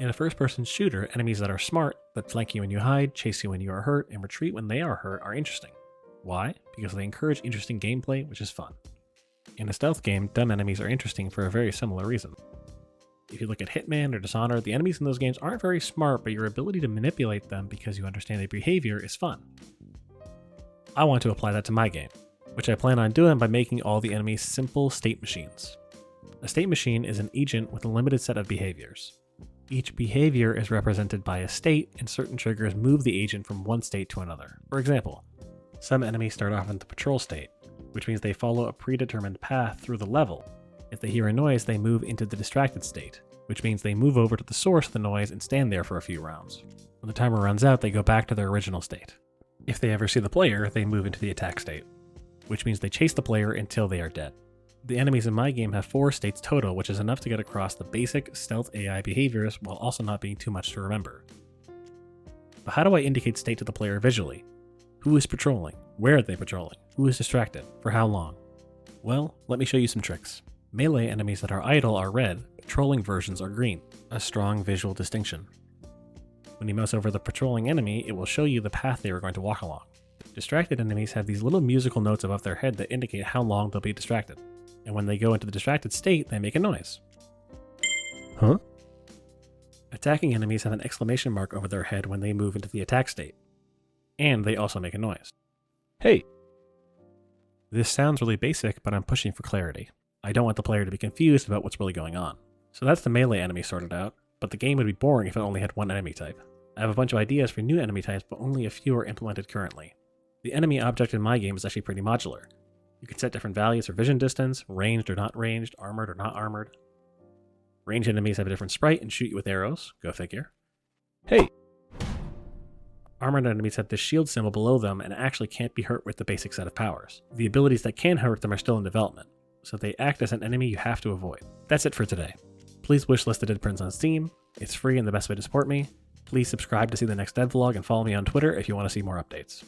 In a first-person shooter, enemies that are smart, that flank you when you hide, chase you when you are hurt, and retreat when they are hurt are interesting. Why? Because they encourage interesting gameplay, which is fun. In a stealth game, dumb enemies are interesting for a very similar reason. If you look at Hitman or Dishonored, the enemies in those games aren't very smart, but your ability to manipulate them because you understand their behavior is fun. I want to apply that to my game, which I plan on doing by making all the enemies simple state machines. A state machine is an agent with a limited set of behaviors. Each behavior is represented by a state, and certain triggers move the agent from one state to another. For example, some enemies start off in the patrol state, which means they follow a predetermined path through the level. If they hear a noise, they move into the distracted state, which means they move over to the source of the noise and stand there for a few rounds. When the timer runs out, they go back to their original state. If they ever see the player, they move into the attack state, which means they chase the player until they are dead. The enemies in my game have 4 states total, which is enough to get across the basic stealth AI behaviors while also not being too much to remember. But how do I indicate state to the player visually? Who is patrolling? Where are they patrolling? Who is distracted? For how long? Well, let me show you some tricks. Melee enemies that are idle are red, patrolling versions are green, a strong visual distinction. When you mouse over the patrolling enemy, it will show you the path they are going to walk along. Distracted enemies have these little musical notes above their head that indicate how long they'll be distracted. And when they go into the distracted state, they make a noise. Huh? Attacking enemies have an exclamation mark over their head when they move into the attack state. And they also make a noise. Hey! This sounds really basic, but I'm pushing for clarity. I don't want the player to be confused about what's really going on. So that's the melee enemy sorted out, but the game would be boring if it only had one enemy type. I have a bunch of ideas for new enemy types, but only a few are implemented currently. The enemy object in my game is actually pretty modular. You can set different values for vision distance, ranged or not ranged, armored or not armored. Ranged enemies have a different sprite and shoot you with arrows, go figure. Hey! Armored enemies have this shield symbol below them and actually can't be hurt with the basic set of powers. The abilities that can hurt them are still in development, so they act as an enemy you have to avoid. That's it for today. Please wishlist the Dead Prince on Steam. It's free and the best way to support me. Please subscribe to see the next devlog and follow me on Twitter if you want to see more updates.